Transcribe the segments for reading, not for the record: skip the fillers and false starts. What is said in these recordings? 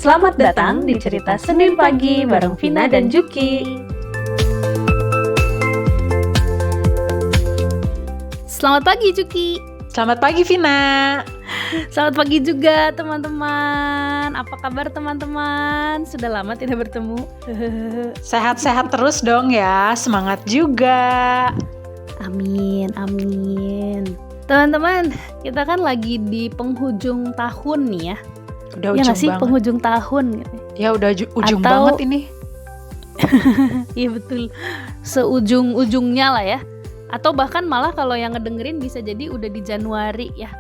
Selamat datang di Cerita Senin Pagi bareng Vina dan Juki. Selamat pagi Juki. Selamat pagi Vina. Selamat pagi juga teman-teman. Apa kabar teman-teman? Sudah lama tidak bertemu. Sehat-sehat terus dong ya. Semangat juga. Amin, amin. Teman-teman, kita kan lagi di penghujung tahun nih ya. Udah Ya ujung nggak sih, banget. penghujung tahun gitu. Ya udah ujung Atau- banget ini. Iya betul. Seujung-ujungnya lah ya. Atau bahkan malah kalau yang ngedengerin bisa jadi udah di Januari ya.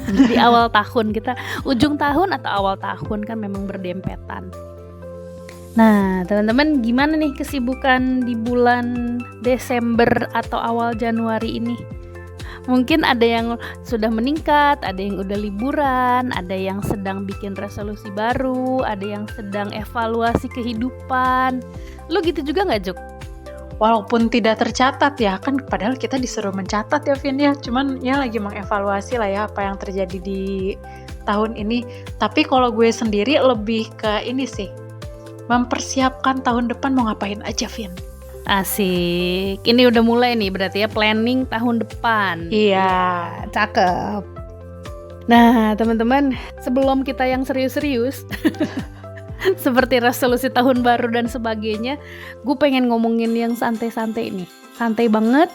Di awal tahun kita, ujung tahun atau awal tahun kan memang berdempetan. Nah, teman-teman gimana nih kesibukan di bulan Desember atau awal Januari ini? Mungkin ada yang sudah meningkat, ada yang udah liburan, ada yang sedang bikin resolusi baru, ada yang sedang evaluasi kehidupan. Lo gitu juga nggak, Juk? Walaupun tidak tercatat ya, kan padahal kita disuruh mencatat ya Vin ya. Cuman ya lagi mengevaluasi lah ya apa yang terjadi di tahun ini. Tapi kalau gue sendiri lebih ke ini sih, mempersiapkan tahun depan mau ngapain aja Vin. Asik. Ini udah mulai nih berarti ya planning tahun depan. Iya. Cakep. Nah, teman-teman, sebelum kita yang serius-serius seperti resolusi tahun baru dan sebagainya, gue pengen ngomongin yang santai-santai nih. Santai banget.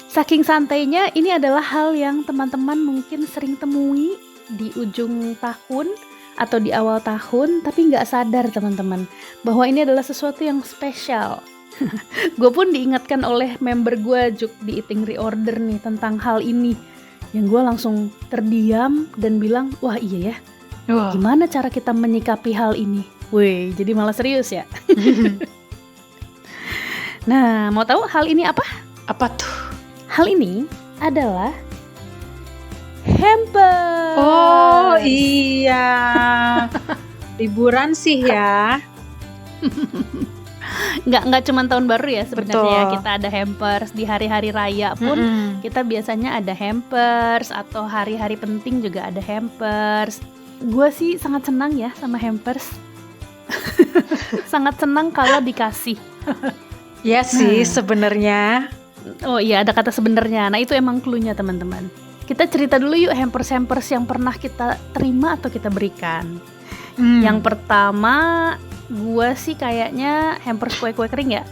Saking santainya, ini adalah hal yang teman-teman mungkin sering temui di ujung tahun atau di awal tahun, tapi nggak sadar teman-teman bahwa ini adalah sesuatu yang spesial. Gue pun diingatkan oleh member gue Juk di Eating Reorder nih tentang hal ini, yang gue langsung terdiam dan bilang, wah iya ya, Wah. gimana cara kita menyikapi hal ini? Wih, jadi malah serius ya. Nah, mau tahu hal ini apa? Apa tuh? Hal ini adalah hamper. Oh iya. Liburan sih ya. Nggak cuma tahun baru ya sebenarnya. Betul. Kita ada hampers di hari-hari raya pun. Kita biasanya ada hampers, atau hari-hari penting juga ada hampers. Gue sih sangat senang ya sama hampers. Sangat senang kalau dikasih. Ya sih sebenarnya. Oh iya, ada kata sebenarnya. Nah itu emang cluenya teman-teman. Kita cerita dulu yuk hampers-hampers yang pernah kita terima atau kita berikan. Yang pertama, gue sih kayaknya hampers kue-kue kering ya.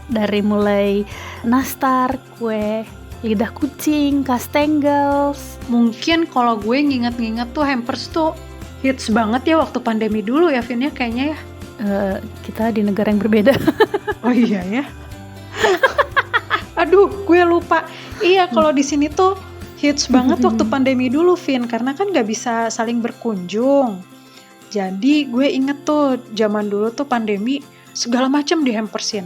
Dari mulai nastar, kue lidah kucing, kastengels. Mungkin kalau gue nginget-nginget tuh hampers tuh hits banget ya waktu pandemi dulu ya Vin ya kayaknya ya. Kita di negara yang berbeda. Oh iya ya. Aduh, gue lupa. Iya, kalau di sini tuh hits banget waktu pandemi dulu Vin, karena kan nggak bisa saling berkunjung. Jadi gue inget tuh zaman dulu tuh pandemi segala macam dihampersin.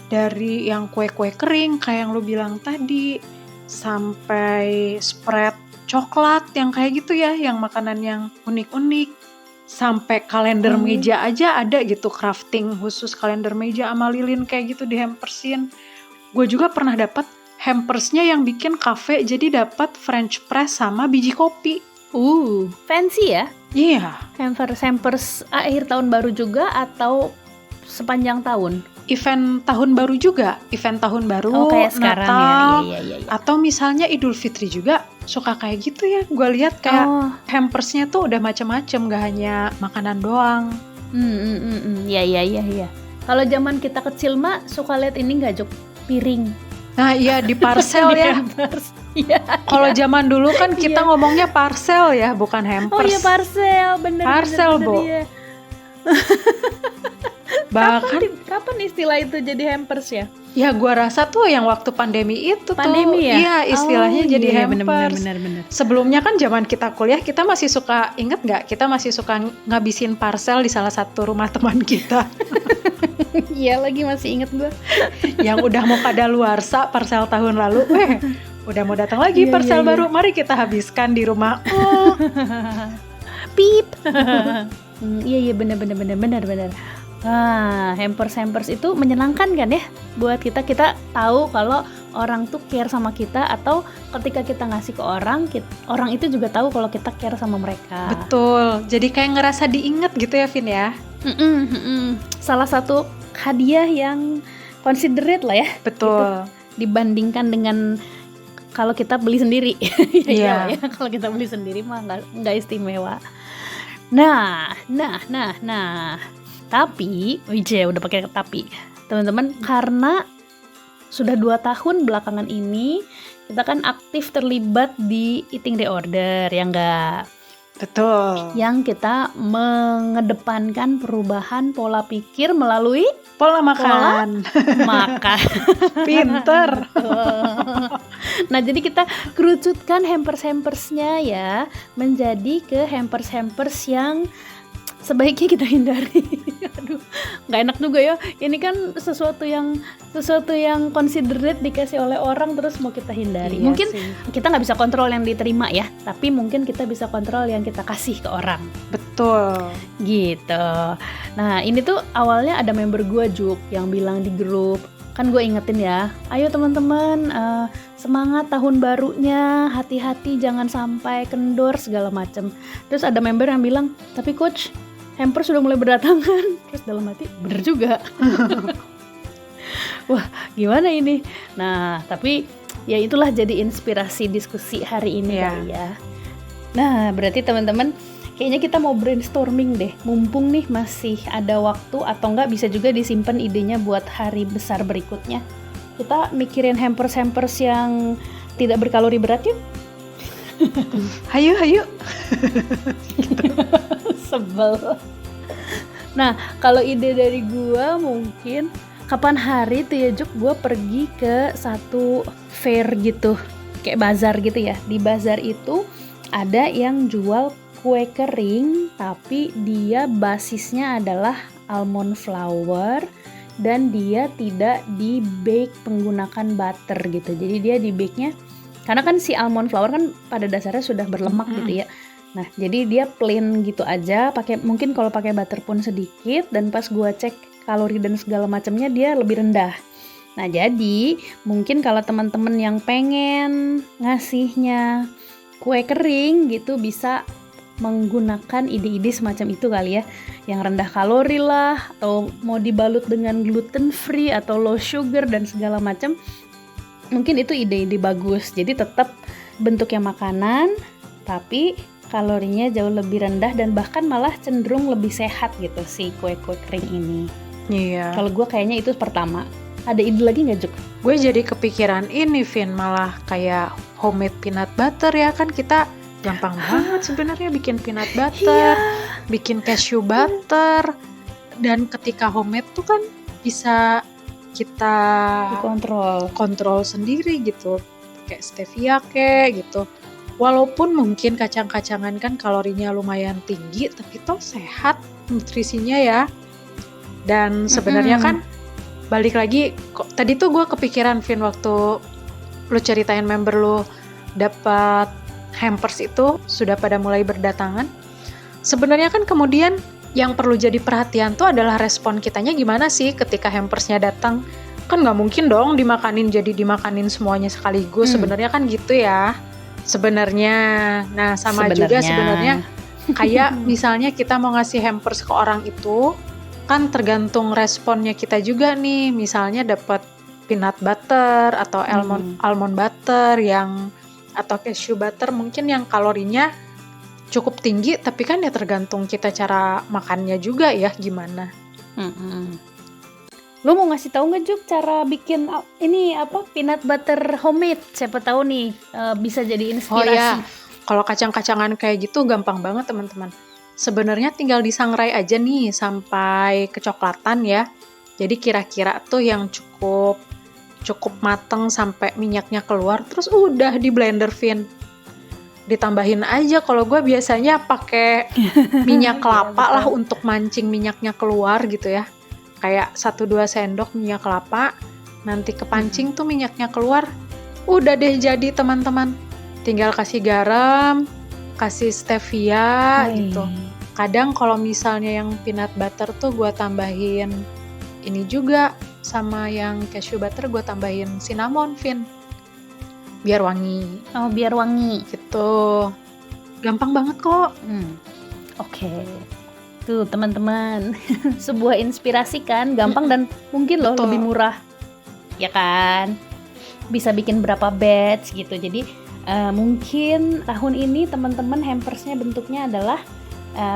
Dari yang kue-kue kering kayak yang lu bilang tadi, sampai spread coklat yang kayak gitu ya, yang makanan yang unik-unik. Sampai kalender meja aja ada gitu, crafting khusus kalender meja sama lilin kayak gitu dihampersin. Gue juga pernah dapat hampersnya yang bikin kafe, jadi dapat French press sama biji kopi. Fancy ya. Iya. Hampers akhir tahun baru juga atau sepanjang tahun? Event tahun baru juga, event tahun baru, Oh kayak sekarang Natal, ya. Iya. atau misalnya Idul Fitri juga suka kayak gitu ya. Gue lihat kayak Oh. hampersnya tuh udah macam-macam, gak hanya makanan doang. Iya. Kalau zaman kita kecil mah suka lihat ini nggak Jok? Piring. Nah iya di parcel Di ya. hampers. Iya. Kalau zaman dulu kan kita Iya. ngomongnya parcel ya, bukan Oh hampers. iya parcel, bener. Parcel, Bo. Iya. Bahkan Kapan istilah itu jadi hampers ya? ya gua rasa tuh yang waktu pandemi itu Pandemi tuh. ya? Iya istilahnya Oh, jadi iya, hampers. bener. Sebelumnya kan zaman kita kuliah kita masih suka, inget nggak? Kita masih suka ngabisin parcel di salah satu rumah teman kita Iya lagi masih inget gue. yang udah mau kadaluarsa parcel tahun lalu. Udah mau datang lagi Iya, parcel iya, iya. baru. Mari kita habiskan di rumah. Pip. Iya bener. Nah, hampers itu menyenangkan kan ya buat kita tahu kalau orang tuh care sama kita, atau ketika kita ngasih ke orang, orang itu juga tahu kalau kita care sama mereka. Betul, jadi kayak ngerasa diinget gitu ya Vin ya. Salah satu hadiah yang considerate lah ya. Betul. Gitu, dibandingkan dengan kalau kita beli sendiri. Iya. Ya, kalau kita beli sendiri mah nggak istimewa. Nah. Tapi, udah pakai tapi, teman-teman, karena sudah 2 tahun belakangan ini kita kan aktif terlibat di eating disorder, ya enggak? Betul. Yang kita mengedepankan perubahan pola pikir melalui Pola makan. makan. Pinter. Nah, jadi kita kerucutkan hampers-hampersnya ya menjadi ke hampers-hampers yang sebaiknya kita hindari. Aduh, nggak enak juga ya. Ini kan sesuatu yang considerate dikasih oleh orang terus mau kita hindari. Iya Mungkin sih. kita nggak bisa kontrol yang diterima ya, tapi mungkin kita bisa kontrol yang kita kasih ke orang. Betul. Gitu. Nah, ini tuh awalnya ada member gue Juk yang bilang di grup, kan gue ingetin ya, ayo teman-teman, semangat tahun barunya, hati-hati jangan sampai kendor segala macem. Terus ada member yang bilang, tapi coach, hampers sudah mulai berdatangan. Terus dalam hati, bener juga. Wah, gimana ini? Nah, tapi ya itulah jadi inspirasi diskusi hari ini kali ya. Nah, berarti teman-teman, kayaknya kita mau brainstorming deh. Mumpung nih masih ada waktu, atau enggak bisa juga disimpan idenya buat hari besar berikutnya. Kita mikirin hampers-hampers yang tidak berkalori berat yuk. Hayu. Sebel. Nah, kalau ide dari gua mungkin kapan hari tuh ya Juk, gua pergi ke satu fair gitu, kayak bazar gitu ya. Di bazar itu ada yang jual kue kering, tapi dia basisnya adalah almond flour dan dia tidak di bake menggunakan butter gitu. Jadi dia di bake-nya, karena kan si almond flour kan pada dasarnya sudah berlemak gitu ya. Nah, jadi dia plain gitu aja, mungkin kalau pakai butter pun sedikit, dan pas gua cek kalori dan segala macamnya dia lebih rendah. Nah, jadi mungkin kalau teman-teman yang pengen ngasihnya kue kering gitu bisa menggunakan ide-ide semacam itu kali ya, yang rendah kalori lah, atau mau dibalut dengan gluten free atau low sugar dan segala macam. Mungkin itu ide-ide bagus. Jadi tetap bentuknya makanan, tapi kalorinya jauh lebih rendah dan bahkan malah cenderung lebih sehat gitu si kue-kue kering ini. Iya. Kalau gue kayaknya itu pertama. Ada ide lagi nggak Juk? Gue jadi kepikiran ini Vin, malah kayak homemade peanut butter ya, kan kita gampang banget sebenarnya bikin peanut butter, bikin cashew butter, dan ketika homemade tuh kan bisa kita kontrol sendiri gitu, kayak stevia kayak gitu. Walaupun mungkin kacang-kacangan kan kalorinya lumayan tinggi, tapi toh sehat nutrisinya ya. Dan sebenarnya kan balik lagi, tadi tuh gue kepikiran Vin waktu lu ceritain member lu dapat hampers itu sudah pada mulai berdatangan. Sebenarnya kan kemudian yang perlu jadi perhatian tuh adalah respon kitanya gimana sih ketika hampersnya datang. Kan nggak mungkin dong dimakanin semuanya sekaligus. Sebenarnya kan gitu ya. Sebenarnya, nah juga sebenarnya kayak misalnya kita mau ngasih hampers ke orang itu, kan tergantung responnya kita juga nih. Misalnya dapat peanut butter atau almond butter atau cashew butter mungkin yang kalorinya cukup tinggi, tapi kan ya tergantung kita cara makannya juga ya gimana. Lo mau ngasih tahu nggak Juk cara bikin ini peanut butter homemade? Siapa tahu nih bisa jadi inspirasi. Oh ya, kalau kacang-kacangan kayak gitu gampang banget teman-teman. Sebenarnya tinggal disangrai aja nih sampai kecoklatan ya. Jadi kira-kira tuh yang cukup mateng sampai minyaknya keluar, terus udah di blender Vin. Ditambahin aja, kalau gue biasanya pakai minyak kelapa lah untuk mancing minyaknya keluar gitu ya. Kayak 1-2 sendok minyak kelapa, nanti kepancing tuh minyaknya keluar, udah deh jadi teman-teman. Tinggal kasih garam, kasih stevia gitu. Kadang kalau misalnya yang peanut butter tuh gue tambahin ini juga, sama yang cashew butter gue tambahin cinnamon, Vin. Biar wangi. Oh, biar wangi. Gitu. Gampang banget kok. Oke. Tuh teman-teman, sebuah inspirasi kan, gampang dan mungkin loh Betul. lebih murah. Ya kan? Bisa bikin berapa batch gitu. Jadi mungkin tahun ini teman-teman hampersnya bentuknya adalah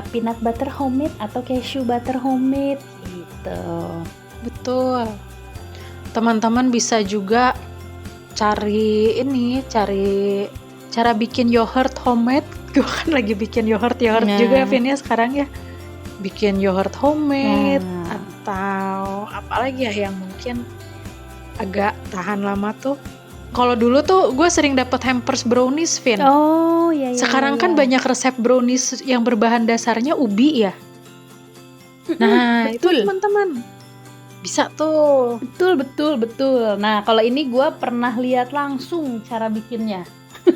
peanut butter homemade atau cashew butter homemade gitu. Betul. Teman-teman bisa juga cari cara bikin yogurt homemade. Gue kan lagi bikin yogurt Nah. juga Vin ya sekarang ya. Bikin yogurt homemade Nah. atau apa lagi ya yang mungkin agak tahan lama tuh. Kalau dulu tuh gue sering dapet hampers brownies, Vin. Oh iya. Sekarang kan banyak resep brownies yang berbahan dasarnya ubi ya. Nah, itu betul. teman-teman bisa tuh. Betul. Nah, kalau ini gue pernah lihat langsung cara bikinnya.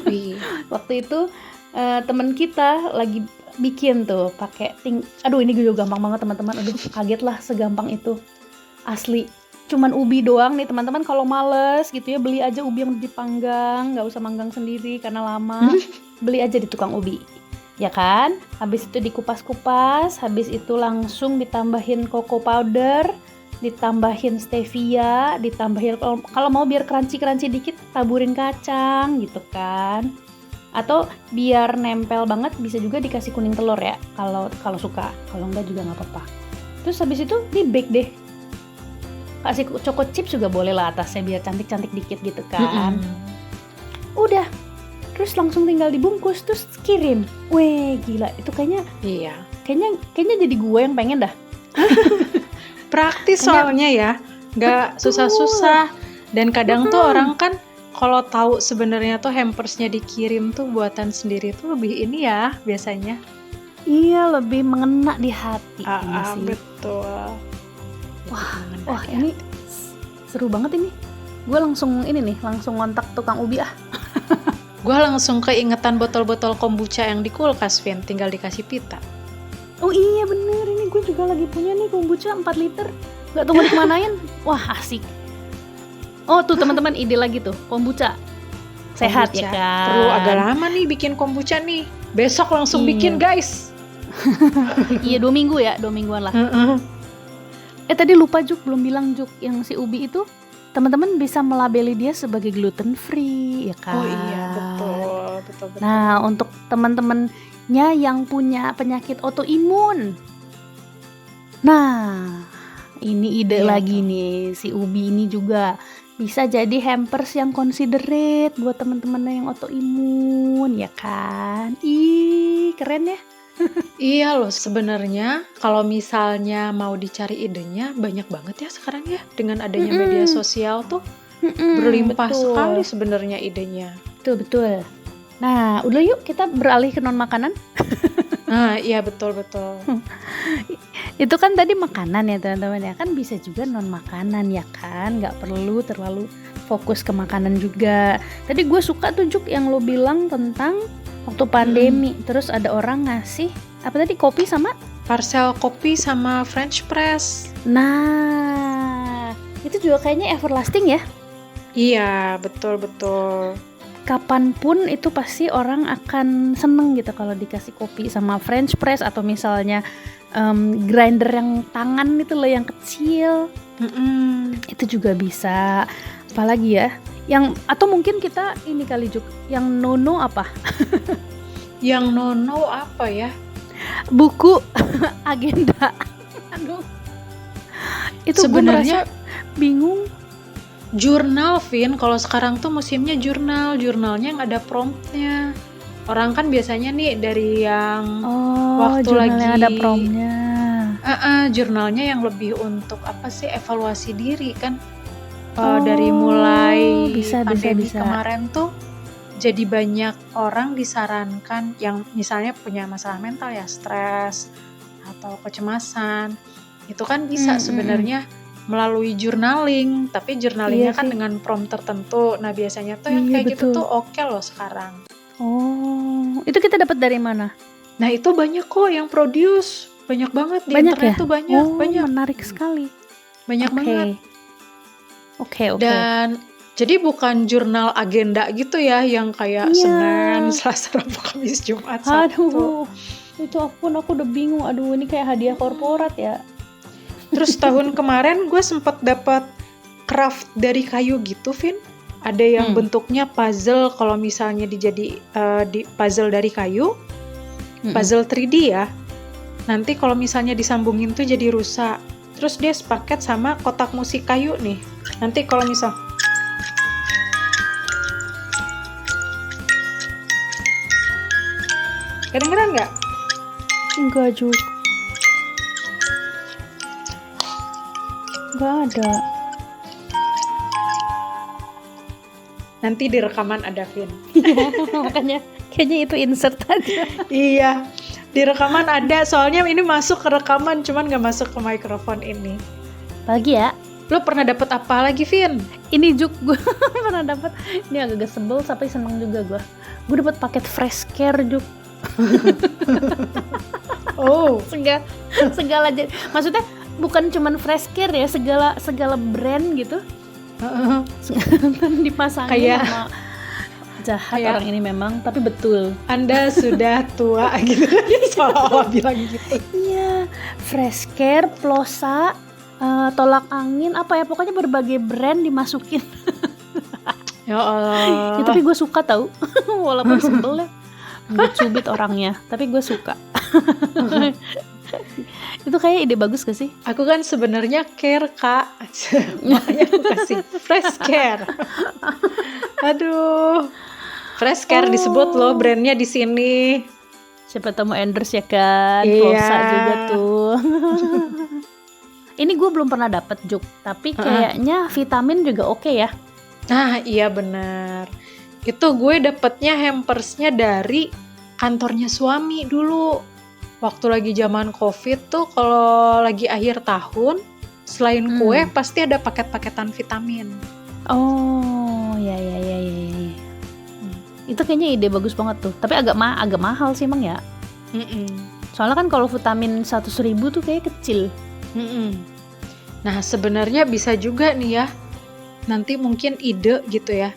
Wih. Waktu itu teman kita lagi bikin tuh pakai aduh ini juga gampang banget teman-teman. Aduh kaget lah segampang itu. Asli. Cuman ubi doang nih teman-teman, kalau males gitu ya beli aja ubi yang dipanggang, nggak usah manggang sendiri karena lama. Beli aja di tukang ubi. Ya kan? Habis itu dikupas-kupas, habis itu langsung ditambahin cocoa powder, ditambahin stevia, ditambahin kalau mau biar crunchy dikit taburin kacang gitu kan. Atau biar nempel banget bisa juga dikasih kuning telur ya kalau suka. Kalau enggak juga nggak apa-apa. Terus habis itu di bake deh. Kasih choco chips juga boleh lah atasnya biar cantik-cantik dikit gitu kan. Udah. Terus langsung tinggal dibungkus terus kirim. Weh, gila. Itu kayaknya jadi gue yang pengen dah. Praktis soalnya ya, nggak susah-susah. Dan kadang tuh orang kan kalau tahu sebenarnya tuh hampersnya dikirim tuh buatan sendiri tuh lebih ini ya biasanya. Iya, lebih mengena di hati ini sih. Betul. Wah, ini seru banget ini. Gue langsung ngontak tukang ubi ah. Gue langsung keingetan botol-botol kombucha yang di kulkas, Vin, tinggal dikasih pita. Oh iya bener, ini gue juga lagi punya nih kombucha 4 liter. Gak tau mau dikemanain. Wah asik. Oh tuh teman-teman ide lagi tuh, kombucha. Sehat ya kan. Perlu agak lama nih bikin kombucha nih. Besok langsung bikin guys. Iya 2 minggu ya, 2 mingguan lah. Tadi lupa Juk, belum bilang Juk, yang si ubi itu teman-teman bisa melabeli dia sebagai gluten free ya kan. Oh iya betul. Nah untuk teman-temannya yang punya penyakit autoimun, nah ini ide lagi nih, si ubi ini juga bisa jadi hampers yang considerate buat teman-temannya yang autoimun ya kan. Ih keren ya. Iya loh, sebenarnya kalau misalnya mau dicari idenya banyak banget ya sekarang ya, dengan adanya media sosial tuh berlimpah sekali sebenarnya idenya. Betul. Nah udah yuk kita beralih ke non makanan. Nah iya betul. Itu kan tadi makanan ya teman-teman ya, kan bisa juga non makanan ya kan, nggak perlu terlalu fokus ke makanan juga. Tadi gue suka tuh Juk yang lo bilang tentang waktu pandemi, terus ada orang ngasih apa tadi, kopi sama parcel kopi sama French press. Nah itu juga kayaknya everlasting ya. Iya betul. Kapanpun itu pasti orang akan seneng gitu kalau dikasih kopi sama French press, atau misalnya grinder yang tangan itu loh yang kecil. Itu juga bisa. Apalagi ya yang, atau mungkin kita ini kali Juk, yang nono apa? Yang nono apa ya? Buku agenda. Aduh. Itu sebenarnya bingung. Jurnal, Vin, kalau sekarang tuh musimnya jurnalnya yang ada promptnya. Orang kan biasanya nih dari yang waktu lagi yang ada promptnya. Jurnalnya yang lebih untuk apa sih, evaluasi diri kan. Dari mulai pandemi kemarin tuh jadi banyak orang disarankan yang misalnya punya masalah mental ya, stres atau kecemasan, itu kan bisa sebenarnya melalui journaling, tapi journalingnya kan dengan prompt tertentu. Nah biasanya tuh yang kayak gitu tuh oke loh sekarang. Oh, itu kita dapat dari mana? Nah itu banyak kok yang produce, banyak banget di internet tuh banyak. Menarik sekali. Banyak banget. Oke. Dan jadi bukan jurnal agenda gitu ya, yang kayak Iya. Senin, Selasa, Rabu, Kamis, Jumat, Sabtu. Aduh, itu aku udah bingung. Aduh, ini kayak hadiah korporat ya. Terus tahun kemarin gue sempet dapat craft dari kayu gitu, Vin. Ada yang bentuknya puzzle, kalau misalnya di puzzle dari kayu, puzzle 3D ya. Nanti kalau misalnya disambungin tuh jadi rusa. Terus dia sepaket sama kotak musik kayu nih. Nanti kalau misal kedengeran nggak? Enggak juga. Enggak ada. Nanti di rekaman ada, Vin. Makanya kayaknya itu insert aja. Iya, di rekaman ada. Soalnya ini masuk ke rekaman, cuman nggak masuk ke mikrofon ini. Apalagi ya? Lo pernah dapet apa lagi, Vin? Ini juk gue pernah dapat. Ini agak sebel tapi seneng juga gue. Gue dapat paket fresh care juk. Oh, segala maksudnya bukan cuman fresh care ya, segala brand gitu. Dipasangin Kayak- sama jahat kayak- orang ini memang, tapi betul. Anda sudah tua gitu. Seolah-olah bilang gitu. Iya, fresh care, plosa, tolak angin, apa ya, pokoknya berbagai brand dimasukin. Ya Allah. Ya, tapi gue suka tau. Walaupun sebel ya, cubit orangnya, tapi gue suka. Itu kayak ide bagus gak sih? Aku kan sebenarnya care, Kak. Makanya aku kasih fresh care. Aduh. Fresh care disebut loh brandnya di sini. Siapa tahu mau endorse ya kan? Iya. Plosa juga tuh. Ini gue belum pernah dapet Juk, tapi kayaknya vitamin juga oke ya. Nah, iya benar. Itu gue dapetnya hampersnya dari kantornya suami dulu. Waktu lagi zaman COVID tuh, kalau lagi akhir tahun, selain kue pasti ada paket-paketan vitamin. Oh, ya. Itu kayaknya ide bagus banget tuh. Tapi agak mahal sih emang ya. Soalnya kan kalau vitamin 100.000 tuh kayak kecil. Nah, sebenarnya bisa juga nih ya. Nanti mungkin ide gitu ya.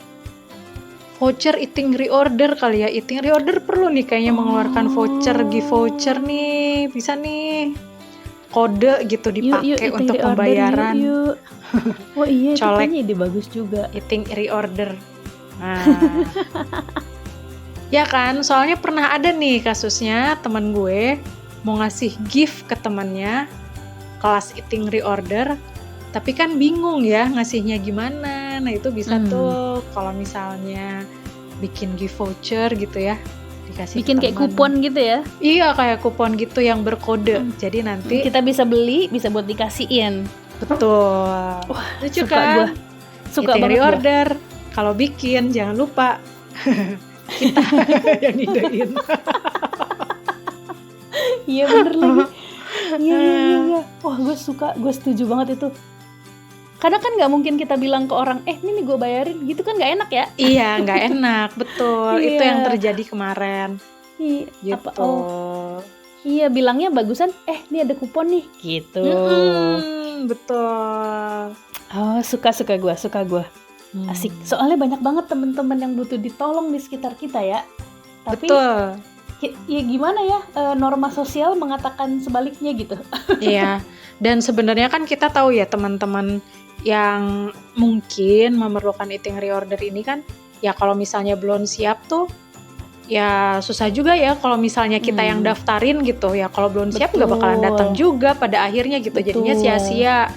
Voucher eating reorder kali ya. Eating reorder perlu nih kayaknya mengeluarkan voucher, gift voucher nih. Bisa nih. Kode gitu dipakai untuk pembayaran. Yuk. Oh iya, itu Colek. kayaknya ide bagus juga. Eating reorder. Nah. Ya kan, soalnya pernah ada nih kasusnya temen gue mau ngasih gift ke temennya kelas eating reorder, tapi kan bingung ya ngasihnya gimana. Nah itu bisa tuh kalau misalnya bikin gift voucher gitu ya, dikasih Bikin kayak teman. kupon gitu ya. Iya, kayak kupon gitu yang berkode. Jadi nanti Kita bisa beli, bisa buat dikasihin. betul. Wah, Lucu suka kan? gua. Suka Eating banget gua. reorder. Kalau bikin jangan lupa kita yang idein. Iya bener lagi. Iya. Wah, gue setuju banget itu. Karena kan nggak mungkin kita bilang ke orang, ini nih gue bayarin, gitu kan nggak enak ya? Iya, nggak enak, betul. Iya. Itu yang terjadi kemarin. Iya. Gitu. Iya, bilangnya bagusan, ini ada kupon nih, gitu. Betul. Oh, suka gue. Asik. Soalnya banyak banget temen-temen yang butuh ditolong di sekitar kita ya. Tapi Betul. ya gimana ya, norma sosial mengatakan sebaliknya gitu. Iya. Dan sebenarnya kan kita tahu ya teman-teman yang mungkin memerlukan eating reorder ini kan, ya kalau misalnya belum siap tuh, ya susah juga ya kalau misalnya kita yang daftarin gitu ya. Kalau belum siap nggak bakalan datang juga pada akhirnya gitu. Betul. Jadinya sia-sia.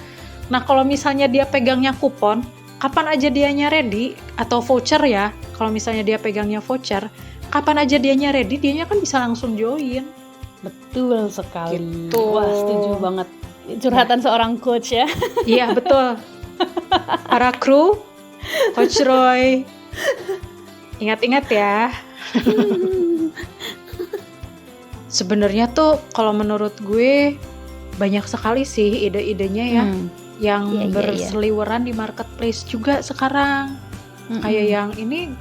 Nah kalau misalnya dia pegangnya kupon, kapan aja dianya ready, atau voucher ya, kalau misalnya dia pegangnya voucher, kapan aja dianya ready, dianya kan bisa langsung join. Betul sekali. Gitu. Wah, setuju banget. Curhatan seorang coach ya. Iya betul. Para kru, Coach Roy, ingat-ingat ya. Sebenarnya tuh kalau menurut gue banyak sekali sih ide-idenya ya, yang Iya. berseliweran di marketplace juga sekarang. Kayak yang ini,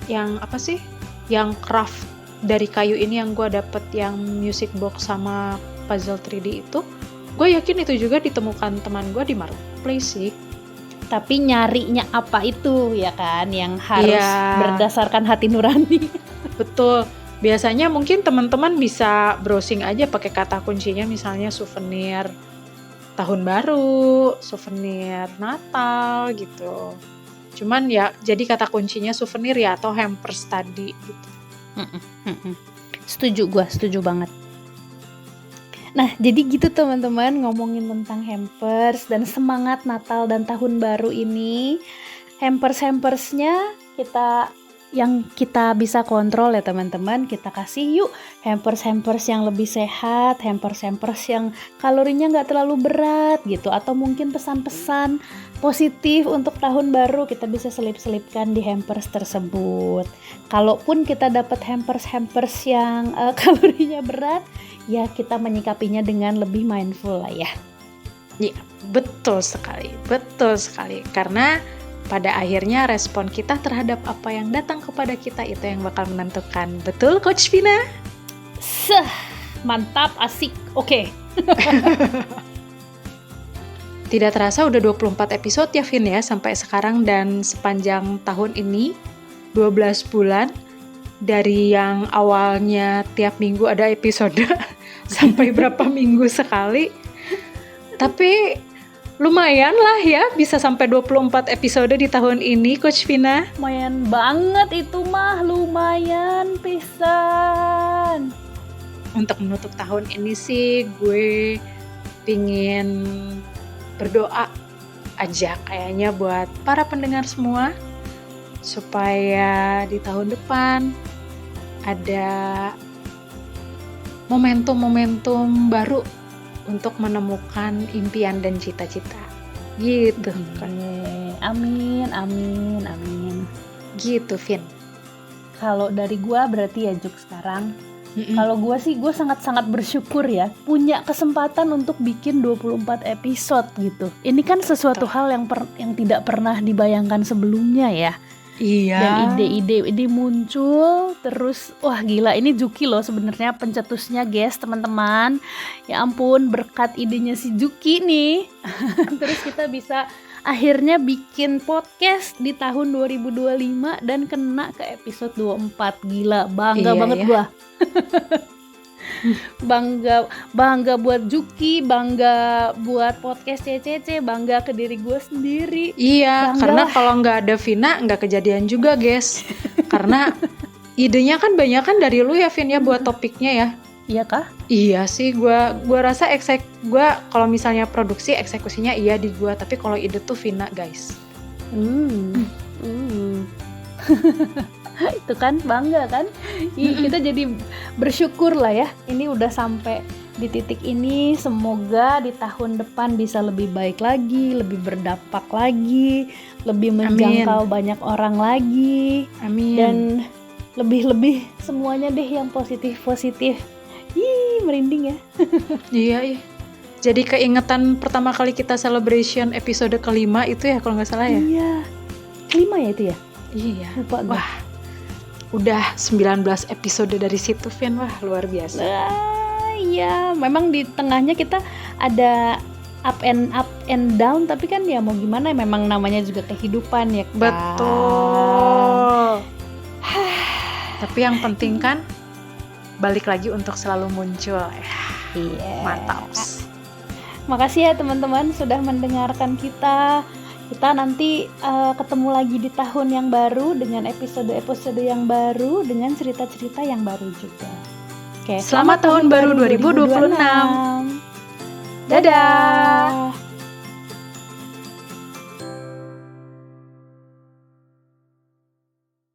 yang apa sih? Yang craft dari kayu ini yang gue dapet, yang music box sama puzzle 3D itu, gue yakin itu juga ditemukan teman gue di marketplace sih. Tapi nyarinya apa itu ya kan yang harus Iya. berdasarkan hati nurani. Betul. Biasanya mungkin teman-teman bisa browsing aja pakai kata kuncinya misalnya souvenir tahun baru, souvenir Natal gitu. Cuman ya jadi kata kuncinya souvenir ya atau hampers tadi gitu. Setuju banget. Nah, jadi gitu teman-teman, ngomongin tentang hampers dan semangat Natal dan Tahun Baru ini. Hampers-hampersnya yang kita bisa kontrol ya teman-teman. Kita kasih yuk hampers-hampers yang lebih sehat, hampers-hampers yang kalorinya nggak terlalu berat gitu. Atau mungkin pesan-pesan positif untuk tahun baru kita bisa selip-selipkan di hampers tersebut. Kalaupun kita dapat hampers-hampers yang kalorinya berat, ya kita menyikapinya dengan lebih mindful lah ya. Iya, betul sekali. Karena pada akhirnya respon kita terhadap apa yang datang kepada kita itu yang bakal menentukan. Betul Coach Vina? Mantap, asik, oke. Tidak terasa udah 24 episode ya Vin ya sampai sekarang, dan sepanjang tahun ini 12 bulan dari yang awalnya tiap minggu ada episode sampai berapa minggu sekali. Tapi lumayan lah ya bisa sampai 24 episode di tahun ini Coach Vina. Lumayan banget itu mah, lumayan pisan. Untuk menutup tahun ini sih gue pingin berdoa aja kayaknya buat para pendengar semua supaya di tahun depan ada momentum-momentum baru untuk menemukan impian dan cita-cita gitu kan. Amin. Gitu Vin. Kalau dari gua berarti ya Juk sekarang. Kalau gue sih, gue sangat-sangat bersyukur ya punya kesempatan untuk bikin 24 episode gitu. Ini kan sesuatu hal yang tidak pernah dibayangkan sebelumnya ya. Iya. Dan ide-ide muncul terus, wah gila, ini Juki loh sebenarnya pencetusnya guys teman-teman. Ya ampun, berkat idenya si Juki nih. Terus kita bisa akhirnya bikin podcast di tahun 2025 dan kena ke episode 24. Gila, bangga banget ya. Gua. bangga buat Juki, bangga buat podcast CCC, bangga ke diri gue sendiri. Iya, bangga karena lah. kalau nggak ada Vina nggak kejadian juga guys. Karena idenya kan banyak kan dari lu ya Vin ya buat topiknya ya. Iya kah? Iya sih, gue rasa kalau misalnya produksi eksekusinya iya di gue, tapi kalau ide tuh Vina guys. Itu kan bangga kan? Kita jadi bersyukur lah ya. Ini udah sampai di titik ini. Semoga di tahun depan bisa lebih baik lagi, lebih berdampak lagi, lebih menjangkau banyak orang lagi. Amin. Dan lebih semuanya deh yang positif. Merinding ya. Iya. Jadi keingetan pertama kali kita celebration episode kelima itu ya kalau nggak salah ya. Iya. Kelima ya itu ya? Iya. Lupa gue. Wah. Udah 19 episode dari situ Vin, wah luar biasa. Iya, memang di tengahnya kita ada up and down, tapi kan ya mau gimana, memang namanya juga kehidupan ya kan. Betul. Tapi yang penting kan balik lagi untuk selalu muncul. Iya. Mantap. Makasih ya teman-teman sudah mendengarkan kita. Kita nanti ketemu lagi di tahun yang baru dengan episode-episode yang baru dengan cerita-cerita yang baru juga. Oke, selamat tahun baru 2026. Dadah.